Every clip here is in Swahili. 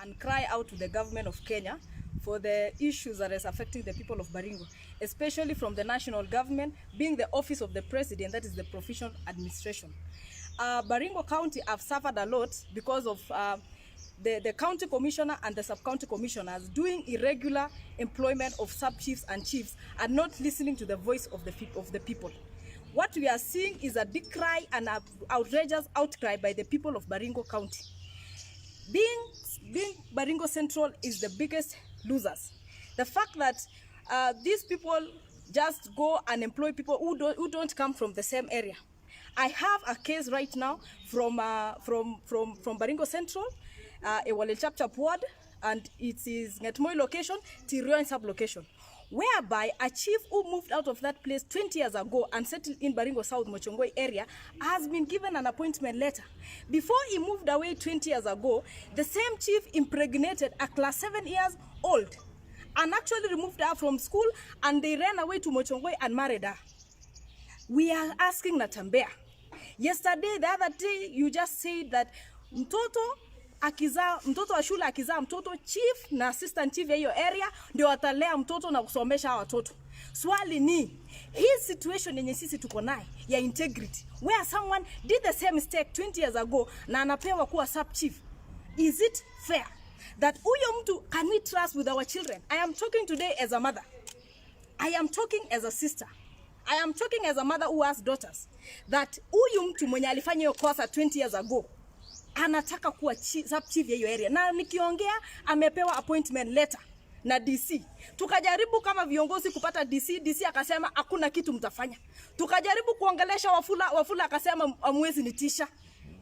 and cry out to the government of Kenya for the issues that is affecting the people of Baringo, especially from the national government, being the office of the president, that is the provincial administration. Baringo County have suffered a lot because of the county commissioner and the sub-county commissioners doing irregular employment of sub-chiefs and chiefs and not listening to the voice of the people. What we are seeing is a decry and an outrageous outcry by the people of Baringo County. Being Baringo Central is the biggest losers. The fact that these people just go and employ people who don't come from the same area. I have a case right now from Baringo Central, Ewale Chapchap ward, and it is Ngetmoi location, Tirioin sub-location, whereby a chief who moved out of that place 20 years ago and settled in Baringo South Mochongoi area has been given an appointment letter. Before he moved away 20 years ago, the same chief impregnated a class 7 years old and actually removed her from school, and they ran away to Mochongoi and married her. We are asking Natembea. Yesterday, the other day, you just said that mtoto wa shule akizaa mtoto, chief na assistant chief ya hiyo area ndio watalea mtoto na kusomesha watoto. Swali ni, hii situation yenye sisi tuko nayo ya integrity, where someone did the same mistake 20 years ago na anapewa kuwa sub chief, is it fair that huyo mtu, can we trust with our children? I am talking today as a mother. I am talking as a sister. I am talking as a mother who has daughters, that huyu mtu mwenye alifanya hiyo kosa 20 years ago anataka kuwa sub chief ya hiyo area, na nikiongea amepewa appointment letter na DC. Tukajaribu kama viongozi kupata DC akasema hakuna kitu mtafanya. Tukajaribu kuongelesha Wafula akasema amwezi nitisha.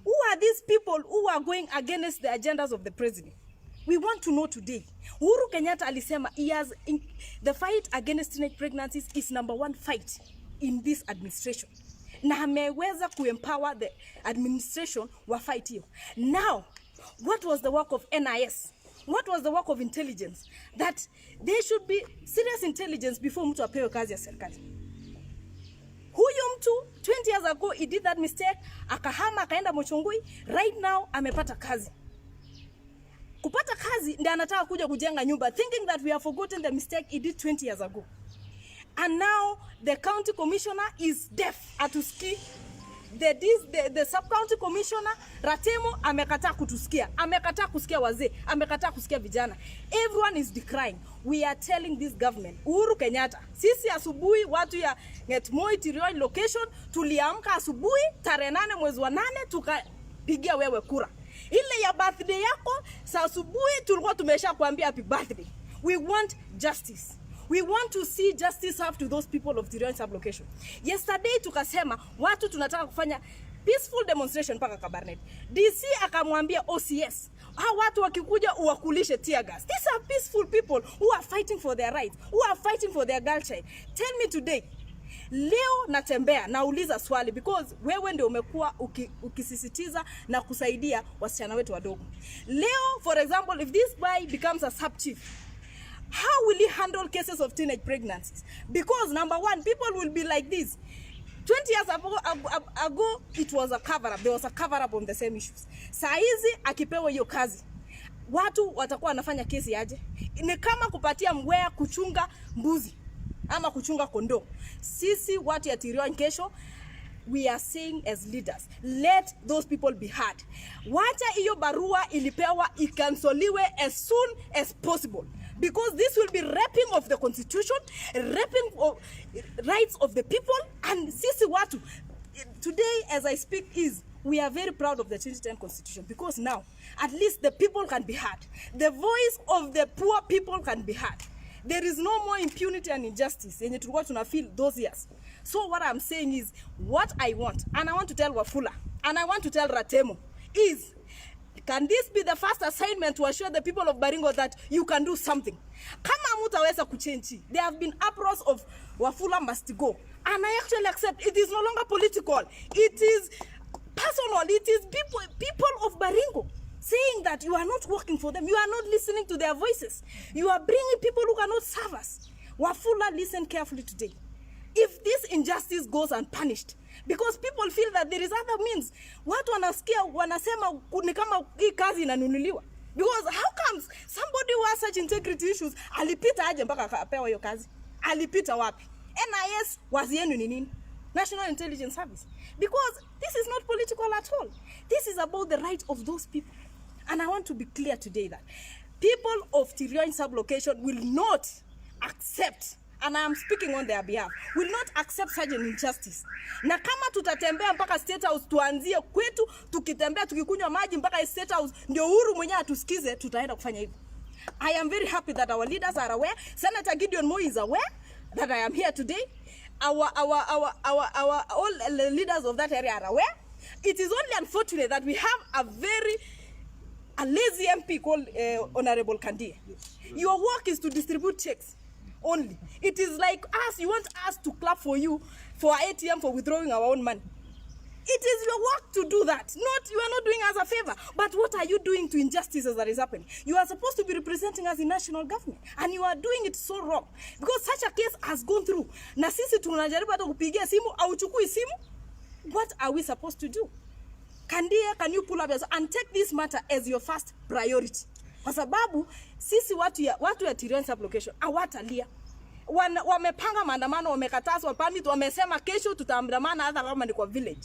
Who are these people who are going against the agendas of the president? We want to know today. Uhuru Kenyatta alisema the fight against teenage pregnancies is #1 fight in this administration. Na ameweza kuempower the administration wa fight hiyo. Now, what was the work of NIS? What was the work of intelligence? That there should be serious intelligence before mtu apewe kazi ya serikali. Huyo mtu 20 years ago he did that mistake, akahama akaenda Mochongoi, right now amepata kazi. Kupata kazi ndiye anataka kuja kujenga nyumba, thinking that we have forgotten the mistake he did 20 years ago. And now the county commissioner is deaf atuski. The sub-county commissioner Ratemo amekataa kutusikia, amekataa kusikia wazee, amekataa kusikia vijana. Everyone is decrying. We are telling this government, Uhuru Kenyatta, sisi asubuhi watu ya Ngetmoi Tirioin location tuliamka asubuhi tarehe 8 mwezi wa 8 tukapigia wewe kura. Ile ya birthday yako saa asubuhi tulikuwa tumesha kuambia happy birthday. We want justice. We want to see justice served to those people of Tirioin sub-location. Yesterday tukasema watu tunataka kufanya peaceful demonstration mpaka Kabarnet. DC akamwambia OCS, hao watu wakikuja uwakulishe tear gas. These are peaceful people who are fighting for their rights, who are fighting for their girl child. Tell me today, leo Natembea nauliza swali, because wewe ndio umekuwa ukisisitiza na kusaidia wasichana wetu wadogo. Leo, for example, if this boy becomes a sub chief, how will he handle cases of teenage pregnancies? Because #1, people will be like this. 20 years ago it was a cover up. There was a cover up on the same issues. Saa hizi akipewa hiyo kazi, watu watakuwa wanafanya kesi aje? Ni kama kupatia mwea kuchunga mbuzi ama kuchunga kondoo. Sisi watu ya Tirioin kesho, we are saying as leaders, let those people be heard. Wacha hiyo barua ilipewa ikansoliwe as soon as possible, because this will be raping of the constitution, raping of rights of the people. And sisi watu today as I speak we are very proud of the 2010 constitution, because now at least the people can be heard. The voice of the poor people can be heard. There is no more impunity and injustice yenye tulikuwa tunafeel those years. So what I'm saying is, what I want, and I want to tell Wafula, and I want to tell Ratemo, is, can this be the first assignment to assure the people of Baringo that you can do something? Kama mutaweza kuchange, there have been uproars of Wafula must go, and I actually accept it is no longer political. It is personal. It is people of Baringo saying that you are not working for them. You are not listening to their voices. You are bringing people who cannot serve us. Wafula, listen carefully today. If this injustice goes unpunished, because people feel that there is other means, watu wanasikia wanasema ni kama hii kazi inanunuliwa. Because how come such integrity issues, alipita aje mpaka akapewa hiyo kazi? Alipita wapi? NIS was yenu ni nini? National Intelligence Service. Because this is not political at all. This is about the right of those people. And I want to be clear today that people of Tirioin sublocation will not accept, and I am speaking on their behalf, will not accept such an injustice. Na kama tutatembea mpaka State House tuanzie kwetu, tukitembea tukikunywa maji mpaka State House ndio Uhuru mwenyewe atusikize, tutaenda kufanya hivyo. I am very happy that our leaders are aware. Senator Gideon Moi is aware that I am here today. All leaders of that area are aware. It is only unfortunate that we have a lazy MP called Honorable Kandie. Yes. Your work is to distribute checks only. It is like us, you want us to clap for you for ATM for withdrawing our own money. It is your work to do that. You are not doing us a favor. But what are you doing to injustices that is happening? You are supposed to be representing us in national government, and you are doing it so wrong. Because such a case has gone through. Na sisi tunajaribu hata kupigia simu au chukui simu. What are we supposed to do? Kandie, can you pull up and take this matter as your first priority? Kwa sababu sisi watu ya Tirioin sublocation hawatalia. Wamepanga maandamano, wamekatazwa pandi, wamesema kesho tutaandamana hata kama ni kwa village.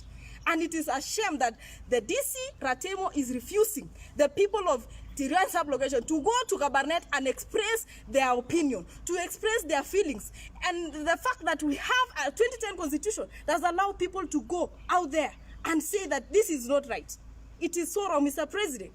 And it is a shame that the DC Ratemo is refusing the people of Tirioin sublocation to go to Kabarnet and express their opinion, to express their feelings. And the fact that we have a 2010 constitution that allows people to go out there and say that this is not right. It is so wrong, Mr. President.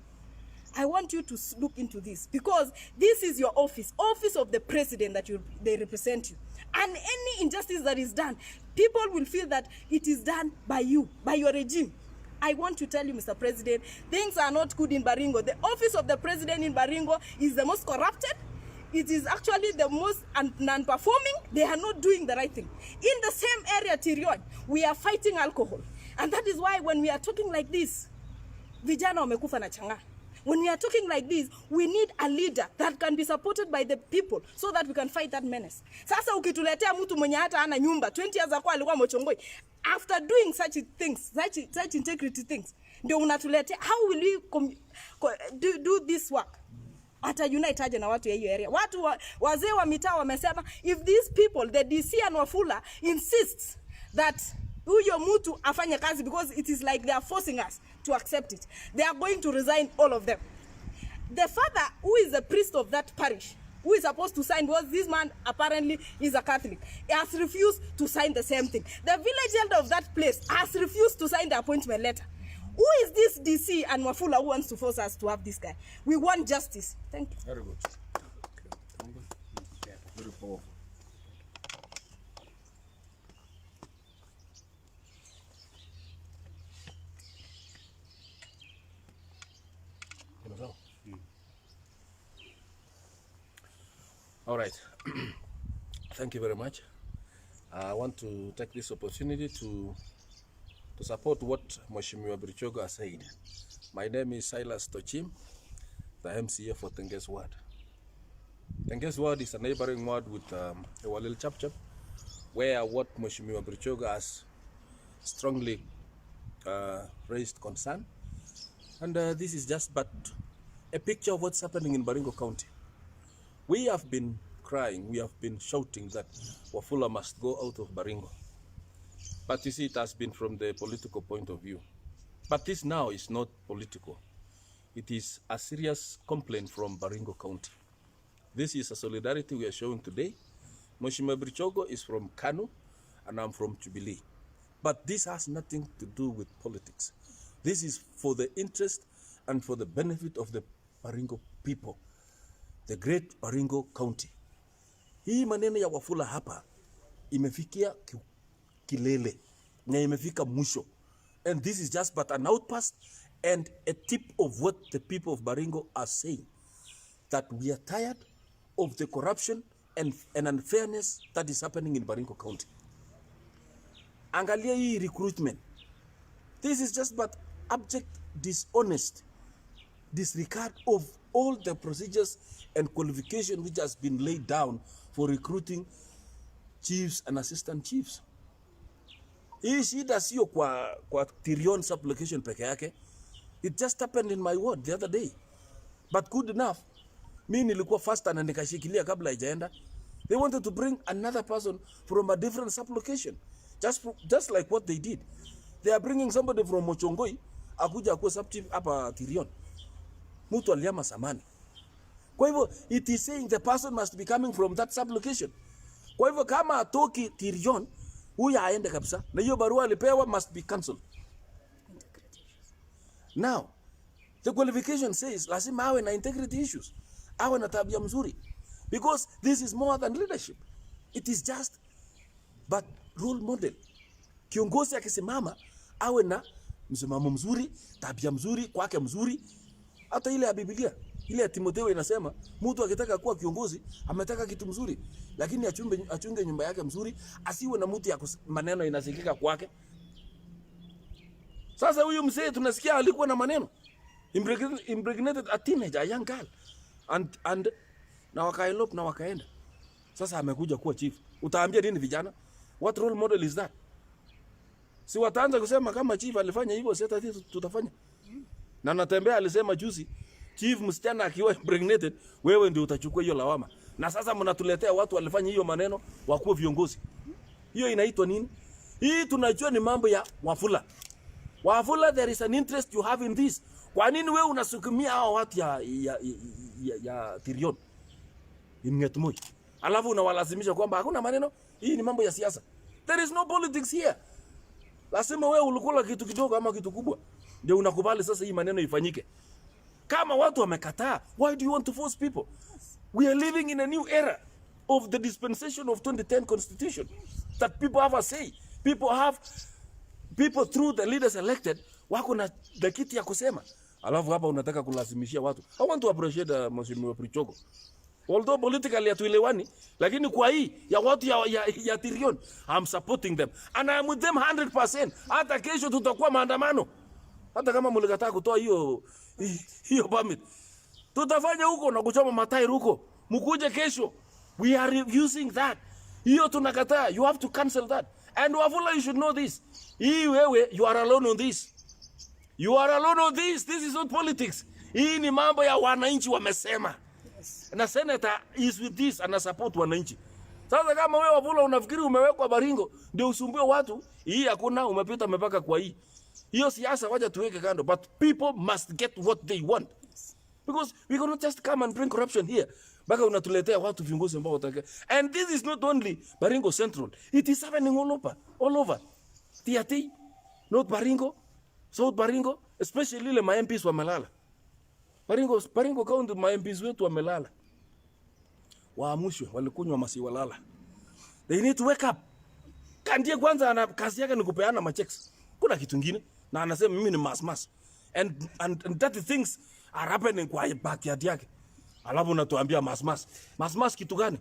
I want you to look into this, because this is your office of the president that they represent you. And any injustice that is done, people will feel that it is done by you, by your regime. I want to tell you, Mr. President, things are not good in Baringo. The office of the president in Baringo is the most corrupted. It is actually the most non-performing. They are not doing the right thing. In the same area, Tirioin, we are fighting alcohol. And that is why when we are talking like this, vijana wamekufa na changa. When we are talking like this, we need a leader that can be supported by the people so that we can fight that menace. Sasa ukituletea mtu mwenye hata ana nyumba, 20 years ago alikuwa Mochongoi, after doing such things, such integrity things, ndio unatuletea, how will we do this work? Ata unite aje na watu ya hiyo area. Watu wazee wa mitaa wamesema, if these people, the DC and Wafula, insists that huyo mtu afanye kazi, because it is like they are forcing us to accept it, they are going to resign, all of them. The father, who is the priest of that parish, who is supposed to sign, because this man apparently is a Catholic, has refused to sign the same thing. The village elder of that place has refused to sign the appointment letter. Who is this DC and Wafula who wants to force us to have this guy? We want justice. Thank you. Very good. Very powerful. All right. Thank you very much. I want to take this opportunity to support what Mheshimiwa Birichogo has said. My name is Silas Tochim, the MCA for Tenges Ward. Tenges Ward is a neighboring ward with Ewalil Chapchap, where what Mheshimiwa Birichogo has strongly raised concern. And this is just but a picture of what's happening in Baringo County. We have been crying, we have been shouting that Wafula must go out of Baringo. But you see, it has been from the political point of view. But this now is not political. It is a serious complaint from Baringo County. This is a solidarity we are showing today. Mheshimiwa Birichogo is from Kanu, and I'm from Jubilee. But this has nothing to do with politics. This is for the interest and for the benefit of the Baringo people, the great Baringo County. Hii maneno ya Wafula hapa imefikia kilele na imefika mwisho. And this is just but an outpost and a tip of what the people of Baringo are saying, that we are tired of the corruption and unfairness that is happening in Baringo County. Angalia hii recruitment. This is just but abject, dishonest disregard of all the procedures and qualification which has been laid down for recruiting chiefs and assistant chiefs. Hii shida sio kwa Tirioin sublocation peke yake. It just happened in my ward the other day. But good enough, Mimi nilikuwa faster na nikashikilia kabla haijaenda. They wanted to bring another person from a different sublocation. Just like what they did. They are bringing somebody from Mochongoi akuja akuwe sub chief hapa Tirion. Mtu aliama samani. Kwa hivyo it is saying the person must be coming from that sublocation. Kwa hivyo kama atoki Tirion, huyu aende kabisa. Na hiyo barua alipewa must be cancelled. Now, the qualification says lazima awe na integrity issues. Awe na tabia mzuri. Because this is more than leadership. It is just but role model. Kiongozi akisimama awe na msimamo mzuri, tabia mzuri, kwake mzuri. Hata ile ya Biblia, ile ya Timotheo inasema mtu akitaka kuwa kiongozi ametaka kitu mzuri, lakini achunge nyumba yake mzuri, asiwe na mtu ya maneno inasikika kwake. Sasa huyu mzee tunasikia alikuwa na maneno. Impregnated a teenager, a young girl. And na wakaelope na wakaenda. Sasa amekuja kuwa chief. Utaambia nini vijana? What role model is that? Si wataanza kusema kama chief alifanya hivyo, sasa tutafanya. Na natembea alisema juzi, chief msichana akiwa impregnated, wewe ndio utachukua hiyo lawama. Na sasa mnatuletea watu walifanya hiyo maneno wakuwe viongozi. Hiyo inaitwa nini? Hii tunajua ni mambo ya Wafula. Wafula, there is an interest you have in this. Kwa nini wewe unasukumia hao watu ya Tirion? Imngetmoi. Alafu unawalazimisha kwamba hakuna maneno, hii ni mambo ya siasa. There is no politics here. Lazima wewe ulikula kitu kidogo ama kitu kubwa ndio unakubali sasa hii maneno ifanyike. Kama watu wamekataa, why do you want to force people? We are living in a new era of the dispensation of 2010 constitution that people have a say. People through the leaders elected wako na kiti ya kusema. Alafu hapa unataka kulazimishia watu. I want to appreciate Mheshimiwa Brichogo. Although politically hatuelewani, lakini kwa hii ya watu ya Tirion, I'm supporting them. And I'm with them 100%. Hata kesho tutakuwa maandamano. Hata kama mlikataa kutoa hiyo permit. Tutafanya huko na kuchoma matairi huko. Mkuje kesho. We are using that. Hiyo tunakataa. You have to cancel that. And Wafula, you should know this. Hii wewe, you are alone on this. You are alone on this. This is not politics. Hii ni mambo ya wananchi wamesema. Na senator is with this and support wananchi. Sasa kama wewe Wafula unafikiri umewekwa Baringo ndio usumbue watu, hii hakuna, umepita mpaka kwa hii. Hiyo siasa wacha tuweke kando, but people must get what they want. Because we cannot just come and bring corruption here. Baka unatuletea watu viongozi ambao wataka. And this is not only Baringo Central. It is happening all over. Tiaty, North Baringo, South Baringo, especially ile ma MPs wamelala. Baringo County ma MPs wetu wamelala. Waamushwe, walikunywa masiwa lala. They need to wake up. Kandie kwanza ana kazi yake ni kupeana machecks. Kuna kitu kingine na anasema mimi ni mass. And that things are happening kwa backyard yake. Alafu unatuambia mass kitu gani?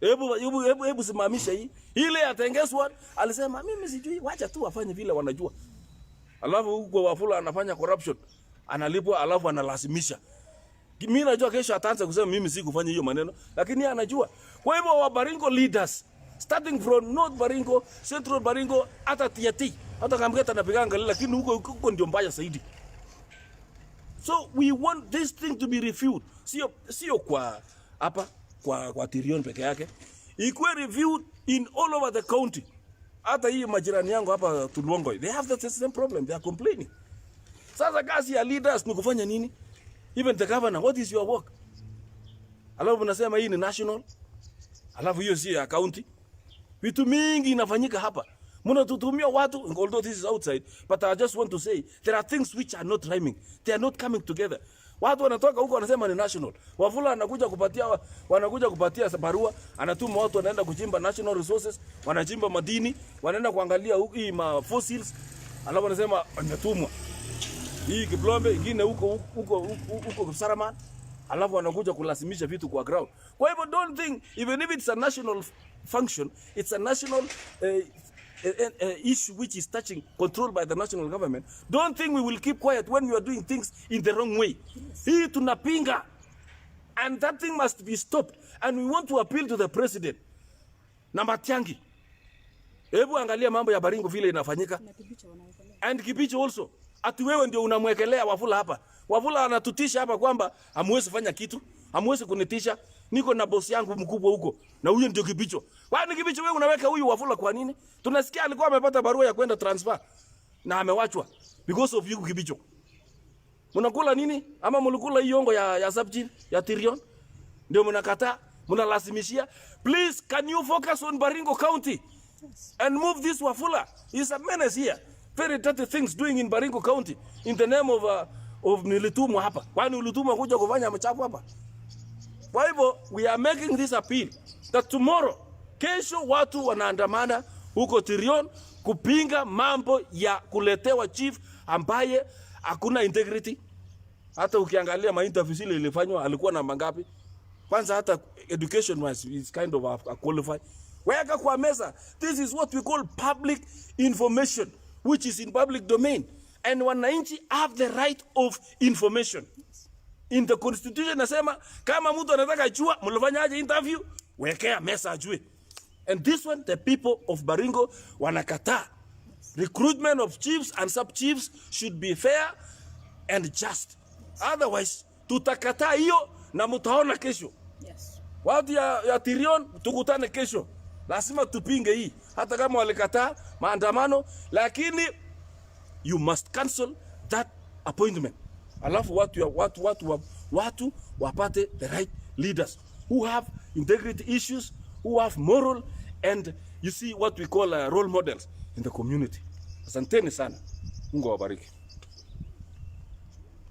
Hebu simamisha hii. Ile atengezwa alisema mimi sijui, wacha tu wafanye vile wanajua. Alafu huko Wafula anafanya corruption. Analipwa alafu analazimisha. Mimi najua kesho ataanza kusema mimi si kufanya hiyo maneno, lakini yeye anajua. Kwa hivyo wa Baringo leaders starting from North Baringo, Central Baringo, hata Tiaty, hata Kamgeta napiganga lakini huko ndio mbaya zaidi. So we want this thing to be reviewed. Sio kwa hapa kwa Tirion peke yake. Ikuwe reviewed in all over the county. Hata hii majirani yangu hapa Tulwongoi, they have the same problem. They are complaining. Sasa kazi ya leaders ni kufanya nini? Even the governor, what is your work? Alafu unasema hii ni national. Alafu hiyo si ya county. Vitu mingi inafanyika hapa. Mnatutumia watu, although this is outside, but I just want to say there are things which are not rhyming. They are not coming together. Watu wanatoka huko wanasema ni national. Wafula wanakuja kupatia barua, anatuma watu wanaenda kuchimba national resources, wanachimba madini, wanaenda kuangalia hii ma fossils. Alafu wanasema wanatumwa. Hii Kiplombe ingine huko Saraman. Alafu wanakuja kulazimisha vitu kwa ground. Kwa hivyo don't think even if it's a national function, it's a national issue which is controlled by the national government. Don't think we will keep quiet when you are doing things in the wrong way. Hii tunapinga. And that thing must be stopped. And we want to appeal to the president. Na Matiang'i. Hebu angalia mambo ya Baringo vile inafanyika. And Kibicho also. Ati wewe ndio unamwekelea Wafula hapa. Wafula anatutisha hapa kwamba hamwezi fanya kitu, hamwezi kunitisha. Niko na boss yangu mkubwa huko na huyo ndio Kibicho. Kwani Kibicho wewe unaweka huyu Wafula kwa nini? Tunasikia alikuwa amepata barua ya kwenda transfer na amewachwa because of you Kibicho. Mnakula nini? Ama mlikula hiyo ongo ya subchief ya Tirion? Ndio mnakataa, mnalasimishia. Please, can you focus on Baringo County and move this Wafula? He's a menace here. Very dirty things doing in Baringo County in the name of nilitumwa hapa. Kwani ulitumwa kuja kufanya machafu hapa? Kwa hivyo, we are making this appeal that tomorrow, kesho watu wanaandamana huko Tirion kupinga mambo ya kuletewa chief ambaye hakuna integrity. Hata ukiangalia ma-interviews ile ilifanywa alikuwa na mangapi? Kwanza hata education wise is kind of a qualified. Weka kwa meza. This is what we call public information, which is in public domain. And wananchi have the right of information. In the constitution nasema kama mtu anataka ajua mlifanya aje interview, wekea mesa ajue. And this one the people of Baringo wanakataa. Recruitment of chiefs and sub chiefs should be fair and just. Otherwise tutakataa hiyo na mtaona kesho. Yes. Watu ya Tirion tukutane kesho. Lazima tupinge hii. Hata kama walikataa maandamano, lakini you must cancel that appointment. Alafu watu wapate the right leaders who have integrity issues, who have moral and you see what we call role models in the community. Asanteni sana. Mungu awabariki.